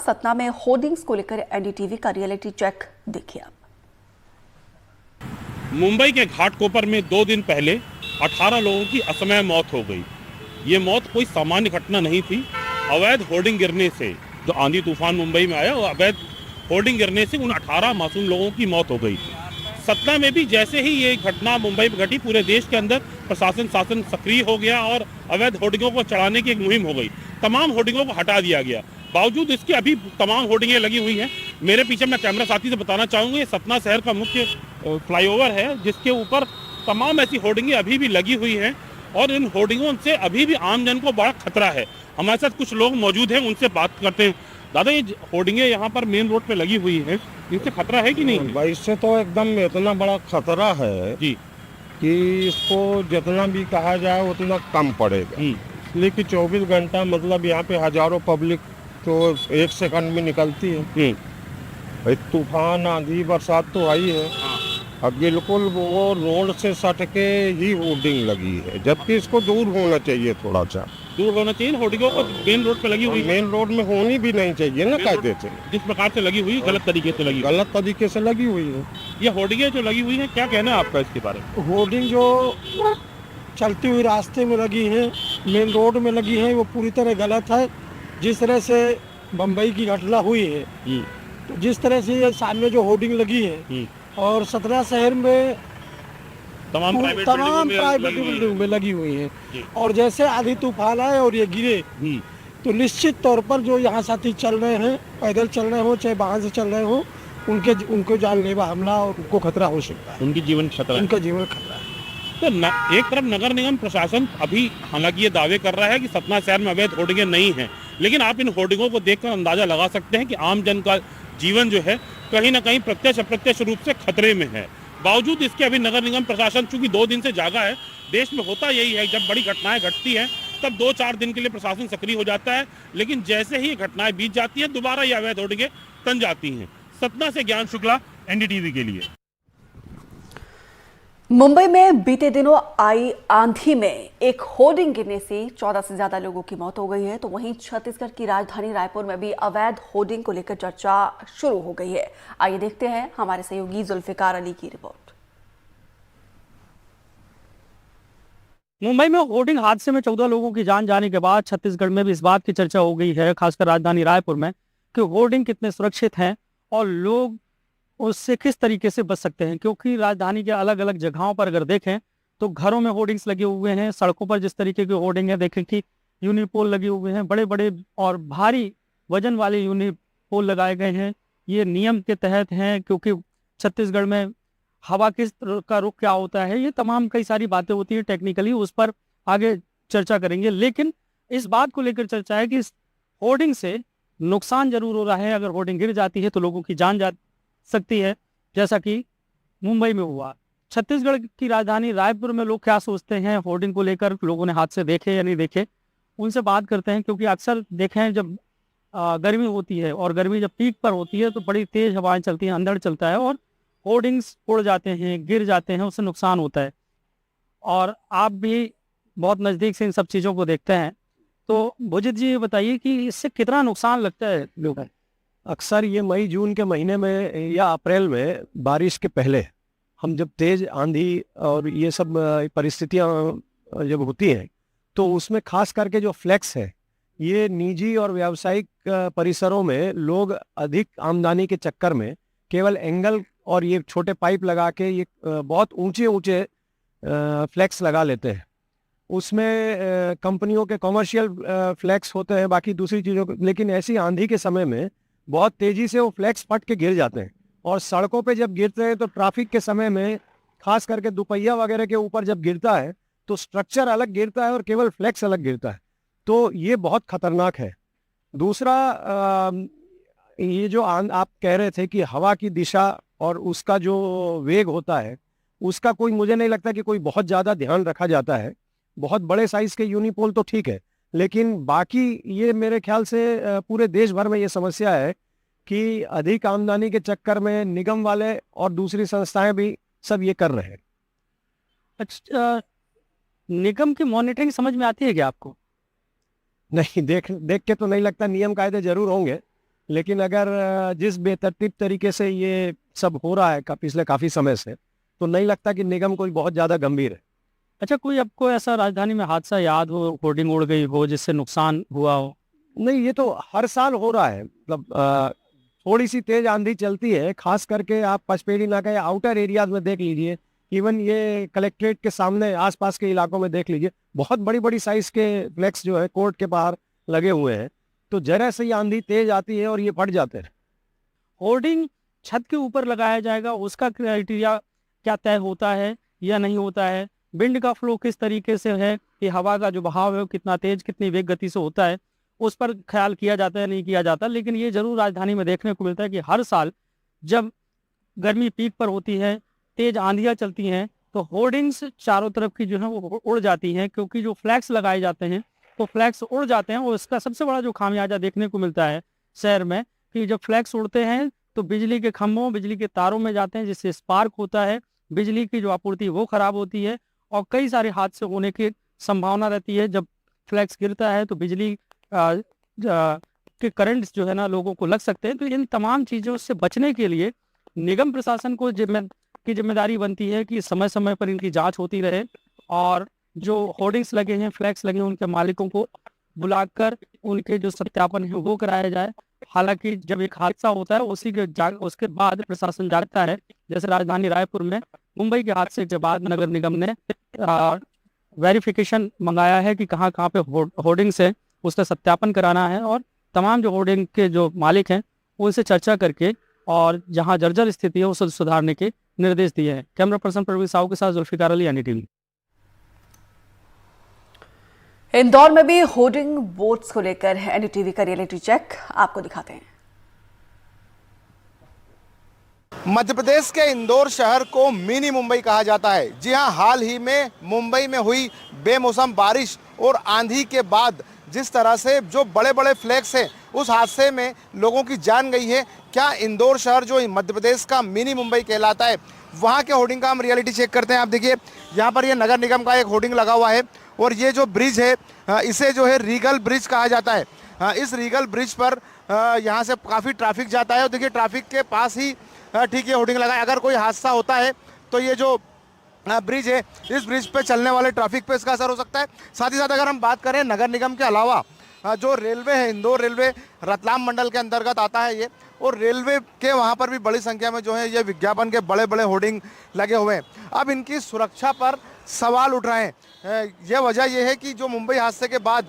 सतना में होर्डिंग्स को लेकर एनडीटीवी का रियलिटी चेक देखिए आप। मुंबई के घाटकोपर में 2 दिन पहले 18 लोगों की असमय मौत हो गई। ये मौत कोई सामान्य घटना नहीं थी। अवैध होर्डिंग गिरने से जो आंधी तूफान मुंबई में आया, वो अवैध होर्डिंग गिरने से उन 18 मासूम लोगों की मौत हो गई। सतना में भी जैसे ही ये घटना मुंबई में घटी, पूरे देश के अंदर शासन सक्रिय हो गया और अवैध होर्डिंगों को चढ़ाने की एक मुहिम हो गई। तमाम होर्डिंगों को हटा दिया गया। बावजूद इसके अभी तमाम होर्डिंगें लगी हुई हैं। मेरे पीछे मैं कैमरा साथी से बताना चाहूँगा, ये सतना शहर का मुख्य फ्लाईओवर है, जिसके ऊपर तमाम ऐसी होर्डिंगें अभी भी लगी हुई हैं और इन होर्डिंगों से अभी भी आम जन को बड़ा खतरा है। हमारे साथ कुछ लोग मौजूद हैं, उनसे बात करते हैं। दादा, ये होर्डिंगें यहाँ पर मेन रोड पे लगी हुई हैं, इससे खतरा है कि नहीं? भाई, इससे तो एकदम इतना बड़ा खतरा है जी कि इसको जितना भी कहा जाए उतना कम पड़ेगा। इसलिए कि 24 घंटा मतलब यहाँ पे हजारों पब्लिक तो 1 सेकंड में निकलती है। भाई, तूफान आंधी बरसात तो आई है। अब बिल्कुल वो रोड से सट के ही होर्डिंग लगी है, जबकि इसको दूर होना चाहिए, थोड़ा सा दूर होना चाहिए। होर्डिंगों को मेन रोड पे लगी हुई है। मेन रोड में होनी भी नहीं चाहिए ना, कायदे से। जिस प्रकार से लगी हुई, गलत तरीके से लगी, गलत तरीके से लगी हुई है। ये होर्डिंगें जो लगी हुई हैं, क्या कहना है आपका इसके बारे में? होर्डिंग जो चलती हुई रास्ते में लगी है, मेन रोड में लगी है, वो पूरी तरह गलत है। जिस तरह से बम्बई की घटना हुई है, तो जिस तरह से ये सामने जो होर्डिंग लगी है और सतना शहर में तमाम प्राइवेट बिल्डिंग में लगी हुई है, और जैसे आधी तूफान आए और ये गिरे, तो निश्चित तौर पर जो यहाँ साथी चल रहे हैं, पैदल चल रहे हो चाहे वाहन से चल रहे हो, उनको जानलेवा हमला और उनको खतरा हो सकता है। उनका जीवन खतरा है। तो एक तरफ नगर निगम प्रशासन अभी हालांकि ये दावे कर रहा है कि सतना शहर में अवैध होर्डिंगें नहीं हैं, लेकिन आप इन होर्डिंगों को देखकर अंदाजा लगा सकते हैं कि आम जन का जीवन जो है कहीं ना कहीं प्रत्यक्ष अप्रत्यक्ष रूप से खतरे में है। बावजूद इसके अभी नगर निगम प्रशासन चूंकि 2 दिन से जागा है। देश में होता यही है, जब बड़ी घटनाएं घटती हैं तब 2-4 दिन के लिए प्रशासन सक्रिय हो जाता है, लेकिन जैसे ही घटनाएं बीत जाती है, दोबारा ये अवैध होर्डिंगें तन जाती हैं। सतना से ज्ञान शुक्ला, एनडीटीवी के लिए। मुंबई में बीते दिनों आई आंधी में एक होर्डिंग गिरने से 14 से ज्यादा लोगों की मौत हो गई है, तो वहीं छत्तीसगढ़ की राजधानी रायपुर में भी अवैध होर्डिंग को लेकर चर्चा शुरू हो गई है। आइए देखते हैं हमारे सहयोगी जुल्फिकार अली की रिपोर्ट। मुंबई में होर्डिंग हादसे में 14 लोगों की जान जाने के बाद छत्तीसगढ़ में भी इस बात की चर्चा हो गई है, खासकर राजधानी रायपुर में, कि होर्डिंग कितने सुरक्षित हैं और लोग उससे किस तरीके से बच सकते हैं। क्योंकि राजधानी के अलग अलग जगहों पर अगर देखें तो घरों में होर्डिंग्स लगे हुए हैं, सड़कों पर जिस तरीके के होर्डिंग है देखें कि यूनिपोल लगे हुए हैं, बड़े बड़े और भारी वजन वाले यूनिपोल लगाए गए हैं। ये नियम के तहत हैं, क्योंकि छत्तीसगढ़ में हवा किस का रुख क्या होता है, ये तमाम कई सारी बातें होती हैं टेक्निकली, उस पर आगे चर्चा करेंगे। लेकिन इस बात को लेकर चर्चा है कि इस होर्डिंग से नुकसान जरूर हो रहा है। अगर होर्डिंग गिर जाती है तो लोगों की जान जा सकती है, जैसा कि मुंबई में हुआ। छत्तीसगढ़ की राजधानी रायपुर में लोग क्या सोचते हैं होर्डिंग को लेकर, लोगों ने हादसे देखे या नहीं देखे, उनसे बात करते हैं। क्योंकि अक्सर देखें जब गर्मी होती है और गर्मी जब पीक पर होती है तो बड़ी तेज हवाएं चलती हैं, अंधड़ चलता है और होर्डिंग्स उड़ जाते हैं, गिर जाते हैं, उससे नुकसान होता है। और आप भी बहुत नज़दीक से इन सब चीज़ों को देखते हैं, तो भुजित जी ये बताइए कि इससे कितना नुकसान लगता है लोगों को? अक्सर ये मई जून के महीने में या अप्रैल में बारिश के पहले हम जब तेज आंधी और ये सब परिस्थितियां जब होती हैं, तो उसमें खास करके जो फ्लेक्स है, ये निजी और व्यावसायिक परिसरों में लोग अधिक आमदनी के चक्कर में केवल एंगल और ये छोटे पाइप लगा के ये बहुत ऊंचे ऊंचे फ्लेक्स लगा लेते हैं। उसमें कंपनियों के कॉमर्शियल फ्लेक्स होते हैं, बाकी दूसरी चीज़ों के, लेकिन ऐसी आंधी के समय में बहुत तेजी से वो फ्लेक्स फट के गिर जाते हैं। और सड़कों पे जब गिरते हैं तो ट्रैफिक के समय में खास करके दुपहिया वगैरह के ऊपर जब गिरता है तो स्ट्रक्चर अलग गिरता है और केवल फ्लेक्स अलग गिरता है, तो ये बहुत खतरनाक है। दूसरा, ये जो आप कह रहे थे कि हवा की दिशा और उसका जो वेग होता है, उसका कोई, मुझे नहीं लगता कि कोई बहुत ज़्यादा ध्यान रखा जाता है। बहुत बड़े साइज के यूनिपोल तो ठीक है, लेकिन बाकी ये मेरे ख्याल से पूरे देश भर में ये समस्या है कि अधिक आमदनी के चक्कर में निगम वाले और दूसरी संस्थाएं भी सब ये कर रहे हैं। अच्छा, निगम की मॉनिटरिंग समझ में आती है क्या आपको? नहीं, देख के तो नहीं लगता। नियम कायदे जरूर होंगे, लेकिन अगर जिस बेतरतीब तरीके से ये सब हो रहा है पिछले काफ़ी समय से, तो नहीं लगता कि निगम कोई बहुत ज़्यादा गंभीर है। अच्छा, कोई आपको ऐसा राजधानी में हादसा याद हो, होर्डिंग उड़ गई हो जिससे नुकसान हुआ हो? नहीं, ये तो हर साल हो रहा है। मतलब थोड़ी सी तेज आंधी चलती है, खास करके आप पचपेड़ी नाका या आउटर एरियाज में देख लीजिए, इवन ये कलेक्ट्रेट के सामने आसपास के इलाकों में देख लीजिए, बहुत बड़ी बड़ी साइज के फ्लैक्स जो है कोर्ट के बाहर लगे हुए हैं। तो जरा से ही आंधी तेज आती है और ये फट जाते हैं। होर्डिंग छत के ऊपर लगाया जाएगा, उसका क्राइटेरिया क्या तय होता है या नहीं होता है? विंड का फ्लो किस तरीके से है, कि हवा का जो बहाव है वो कितना तेज, कितनी वेग गति से होता है, उस पर ख्याल किया जाता है नहीं किया जाता। लेकिन ये जरूर राजधानी में देखने को मिलता है कि हर साल जब गर्मी पीक पर होती है, तेज आंधियां चलती हैं, तो होर्डिंग्स चारों तरफ की जो है वो उड़ जाती हैं, क्योंकि जो फ्लैग्स लगाए जाते हैं तो फ्लैग्स उड़ जाते हैं। और इसका सबसे बड़ा जो खामियाजा देखने को मिलता है शहर में, कि जब फ्लैग्स उड़ते हैं तो बिजली के खंभों, बिजली के तारों में जाते हैं, जिससे स्पार्क होता है, बिजली की जो आपूर्ति वो खराब होती है और कई सारे हादसे होने की संभावना रहती है। जब फ्लैग्स गिरता है तो बिजली के करंट्स जो है ना लोगों को लग सकते हैं। तो इन तमाम चीज़ों से बचने के लिए निगम प्रशासन को की जिम्मेदारी बनती है कि समय समय पर इनकी जांच होती रहे और जो होर्डिंग्स लगे हैं, फ्लैग्स लगे हैं, उनके मालिकों को बुलाकर उनके जो सत्यापन है वो कराया जाए। हालांकि जब एक हादसा होता है उसके बाद प्रशासन जागता है। जैसे राजधानी रायपुर में मुंबई के हादसे के बाद नगर निगम ने वेरिफिकेशन मंगाया है कि कहाँ कहाँ पे होर्डिंग्स है, उसका सत्यापन कराना है और तमाम जो होर्डिंग के जो मालिक हैं उनसे चर्चा करके और जहां जर्जर स्थिति है उसे सुधारने के निर्देश दिए हैं। कैमरा पर्सन प्रवीण साहू के साथ जुल्फिकार अली, एनडीटीवी। इंदौर में भी होर्डिंग बोर्ड्स को लेकर एनडीटीवी का रियलिटी चेक आपको दिखाते हैं। मध्य प्रदेश के इंदौर शहर को मिनी मुंबई कहा जाता है। जी हां, हाल ही में मुंबई में हुई बेमौसम बारिश और आंधी के बाद जिस तरह से जो बड़े बड़े फ्लैग्स हैं, उस हादसे में लोगों की जान गई है। क्या इंदौर शहर जो मध्य प्रदेश का मिनी मुंबई कहलाता है, वहाँ के होर्डिंग का हम रियलिटी चेक करते हैं। आप देखिए, यहाँ पर ये नगर निगम का एक होर्डिंग लगा हुआ है और ये जो ब्रिज है इसे जो है रीगल ब्रिज कहा जाता है। इस रीगल ब्रिज पर यहाँ से काफ़ी ट्रैफिक जाता है और देखिए ट्रैफिक के पास ही ठीक है होर्डिंग लगा है। अगर कोई हादसा होता है तो ये जो ब्रिज है, इस ब्रिज पे चलने वाले ट्रैफिक पे इसका असर हो सकता है। साथ ही साथ अगर हम बात करें नगर निगम के अलावा जो रेलवे है, इंदौर रेलवे रतलाम मंडल के अंतर्गत आता है ये, और रेलवे के वहाँ पर भी बड़ी संख्या में जो है ये विज्ञापन के बड़े बड़े होर्डिंग लगे हुए हैं। अब इनकी सुरक्षा पर सवाल उठ रहे हैं। ये वजह यह है कि जो मुंबई हादसे के बाद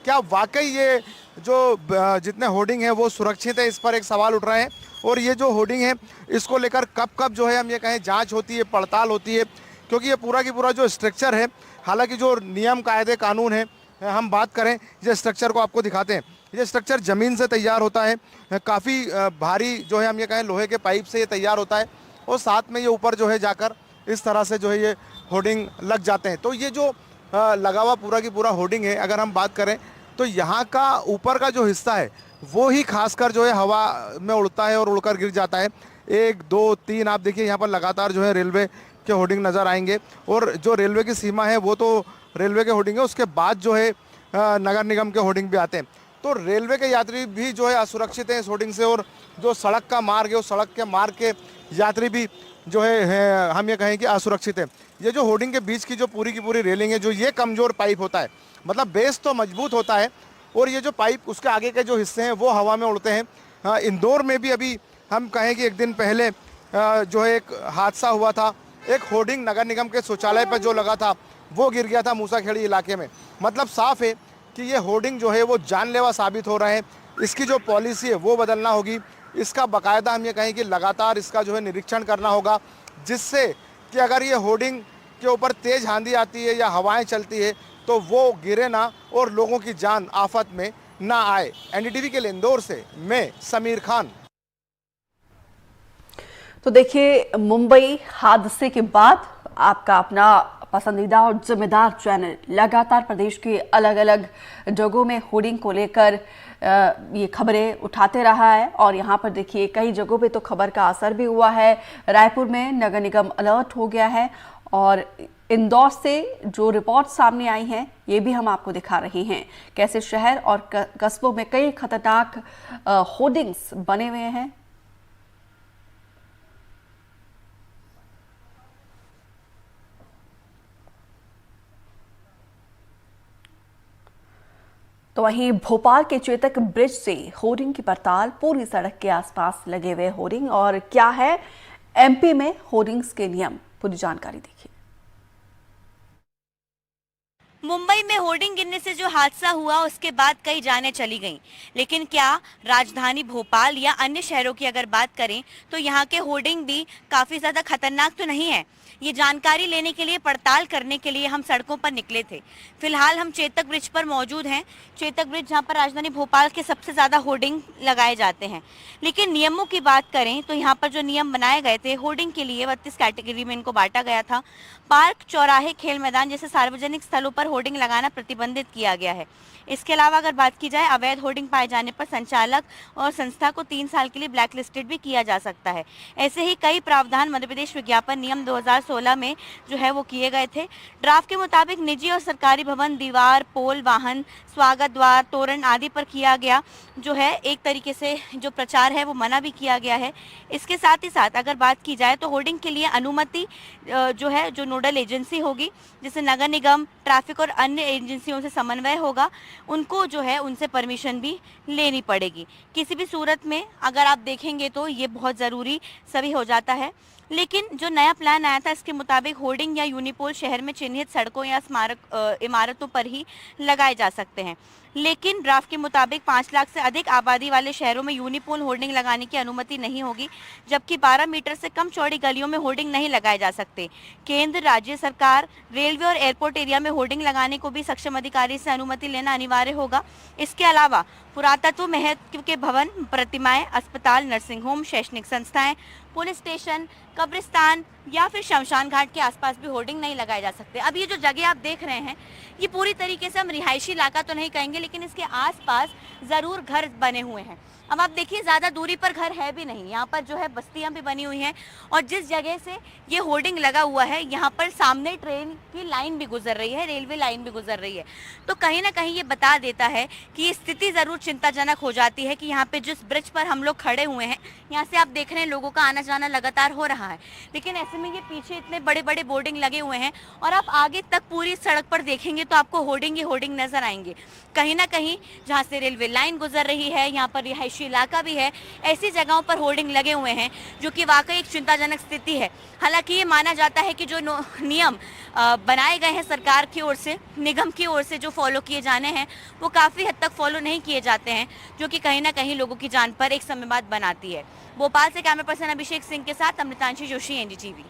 क्या वाकई ये जो जितने होर्डिंग है वो सुरक्षित है, इस पर एक सवाल उठ रहे हैं। और ये जो होर्डिंग है इसको लेकर कब कब जो है हम ये कहें जांच होती है, पड़ताल होती है, क्योंकि ये पूरा की पूरा जो स्ट्रक्चर है, हालांकि जो नियम कायदे कानून है, हम बात करें ये स्ट्रक्चर को आपको दिखाते हैं। ये स्ट्रक्चर ज़मीन से तैयार होता है, काफ़ी भारी जो है हम ये कहें लोहे के पाइप से ये तैयार होता है और साथ में ये ऊपर जो है जाकर इस तरह से जो है ये होर्डिंग लग जाते हैं। तो ये जो लगा हुआ पूरा की पूरा होर्डिंग है, अगर हम बात करें तो यहाँ का ऊपर का जो हिस्सा है वो ही खासकर जो है हवा में उड़ता है और उड़कर गिर जाता है। 1 2 3 आप देखिए यहाँ पर लगातार जो है रेलवे के होर्डिंग नज़र आएंगे और जो रेलवे की सीमा है वो तो रेलवे के होर्डिंग है, उसके बाद जो है नगर निगम के होर्डिंग भी आते हैं। तो रेलवे के यात्री भी जो है असुरक्षित हैं इस होर्डिंग से, और जो सड़क का मार्ग है उस सड़क के मार्ग के यात्री भी जो है हम ये कहें कि असुरक्षित है। ये जो होर्डिंग के बीच की जो पूरी की पूरी रेलिंग है, जो ये कमज़ोर पाइप होता है, मतलब बेस तो मजबूत होता है और ये जो पाइप उसके आगे के जो हिस्से हैं वो हवा में उड़ते हैं। इंदौर में भी अभी हम कहें कि एक दिन पहले जो है एक हादसा हुआ था। एक होर्डिंग नगर निगम के शौचालय पर जो लगा था वो गिर गया था मूसाखेड़ी इलाके में। मतलब साफ है कि ये होर्डिंग जो है वो जानलेवा साबित हो रहे हैं। इसकी जो पॉलिसी है वो बदलना होगी, इसका बाकायदा हम ये कहें कि लगातार इसका जो है निरीक्षण करना होगा, जिससे कि अगर ये होर्डिंग के ऊपर तेज़ आंधी आती है या हवाएं चलती है तो वो गिरे ना और लोगों की जान आफत में ना आए। एनडीटीवी के लिए इंदौर से मैं समीर खान। तो देखिए, मुंबई हादसे के बाद आपका अपना पसंदीदा और जिम्मेदार चैनल लगातार प्रदेश के अलग अलग जगहों में होर्डिंग को लेकर ये खबरें उठाते रहा है और यहाँ पर देखिए कई जगहों पे तो खबर का असर भी हुआ है। रायपुर में नगर निगम अलर्ट हो गया है और इंदौर से जो रिपोर्ट सामने आई हैं ये भी हम आपको दिखा रहे हैं, कैसे शहर और कस्बों में कई खतरनाक होर्डिंग्स बने हुए हैं। तो वहीं भोपाल के चेतक ब्रिज से होर्डिंग की पड़ताल, पूरी सड़क के आसपास लगे हुए होर्डिंग और क्या है एमपी में होर्डिंग्स के नियम, पूरी जानकारी देखिए। मुंबई में होर्डिंग गिरने से जो हादसा हुआ उसके बाद कई जानें चली गईं, लेकिन क्या राजधानी भोपाल या अन्य शहरों की अगर बात करें तो यहाँ के होर्डिंग भी काफी ज्यादा खतरनाक तो नहीं है। ये जानकारी लेने के लिए, पड़ताल करने के लिए हम सड़कों पर निकले थे। फिलहाल हम चेतक ब्रिज पर मौजूद हैं। चेतक ब्रिज जहाँ पर राजधानी भोपाल के सबसे ज्यादा होर्डिंग लगाए जाते हैं। लेकिन नियमों की बात करें तो यहाँ पर जो नियम बनाए गए थे होर्डिंग के लिए, 32 कैटेगरी में इनको बांटा गया था। पार्क, चौराहे, खेल मैदान जैसे सार्वजनिक स्थलों पर होर्डिंग लगाना प्रतिबंधित किया गया है। इसके अलावा अगर बात की जाए, अवैध होर्डिंग पाए जाने पर संचालक और संस्था को 3 साल के लिए ब्लैक लिस्टेड भी किया जा सकता है। ऐसे ही कई प्रावधान मध्य प्रदेश विज्ञापन नियम 2016 में जो है वो किए गए थे। ड्राफ्ट के मुताबिक निजी और सरकारी भवन, दीवार, पोल, वाहन, स्वागत द्वार, तोरण आदि पर किया गया जो है एक तरीके से जो प्रचार है वो मना भी किया गया है। इसके साथ ही साथ अगर बात की जाए तो होर्डिंग के लिए अनुमति जो है जो नोडल एजेंसी होगी, जैसे नगर निगम, ट्रैफिक और अन्य एजेंसियों से समन्वय होगा, उनको जो है उनसे परमिशन भी लेनी पड़ेगी। किसी भी सूरत में अगर आप देखेंगे तो ये बहुत ज़रूरी सभी हो जाता है। लेकिन जो नया प्लान आया था इसके मुताबिक होर्डिंग या यूनिपोल शहर में चिन्हित सड़कों या स्मारक इमारतों पर ही लगाए जा सकते हैं। लेकिन ड्राफ्ट के मुताबिक 5 लाख से अधिक आबादी वाले शहरों में यूनिपोल होर्डिंग लगाने की अनुमति नहीं होगी, जबकि 12 मीटर से कम चौड़ी गलियों में होर्डिंग नहीं लगाए जा सकते। केंद्र, राज्य सरकार, रेलवे और एयरपोर्ट एरिया में होर्डिंग लगाने को भी सक्षम अधिकारी से अनुमति लेना अनिवार्य होगा। इसके अलावा पुरातत्व महत्व के भवन, प्रतिमाएं, अस्पताल, नर्सिंग होम, शैक्षणिक संस्थाएं, पुलिस स्टेशन, कब्रिस्तान या फिर शमशान घाट के आसपास भी होर्डिंग नहीं लगाए जा सकते। अब ये जो जगह आप देख रहे हैं ये पूरी तरीके से हम रिहायशी इलाका तो नहीं कहेंगे, लेकिन इसके आसपास ज़रूर घर बने हुए हैं। अब आप देखिए ज़्यादा दूरी पर घर है भी नहीं, यहाँ पर जो है बस्तियाँ भी बनी हुई हैं और जिस जगह से ये होर्डिंग लगा हुआ है यहाँ पर सामने ट्रेन की लाइन भी गुजर रही है, रेलवे लाइन भी गुजर रही है। तो कहीं ना कहीं ये बता देता है कि ये स्थिति ज़रूर चिंताजनक हो जाती है कि यहाँ पे जिस ब्रिज पर हम लोग खड़े हुए हैं यहाँ से आप देख रहे हैं लोगों का आना जाना लगातार हो रहा है, लेकिन ऐसे में ये पीछे इतने बड़े बड़े बोर्डिंग लगे हुए हैं और आप आगे तक पूरी सड़क पर देखेंगे तो आपको होर्डिंग ही होर्डिंग नजर आएंगे। कहीं ना कहीं जहाँ से रेलवे लाइन गुजर रही है, यहाँ पर रिहायशी इलाका भी है, ऐसी जगहों पर होर्डिंग लगे हुए हैं जो कि वाकई एक चिंताजनक स्थिति है। हालांकि ये माना जाता है कि जो नियम बनाए गए हैं सरकार की ओर से, निगम की ओर से जो फॉलो किए जाने हैं वो काफ़ी हद तक फॉलो नहीं किए जाते हैं, जो कि कहीं ना कहीं लोगों की जान पर एक समय बाद बनाती है। भोपाल से कैमरा पर्सन अभिषेक सिंह के साथ अमृतांशी जोशी, एनडीटीवी।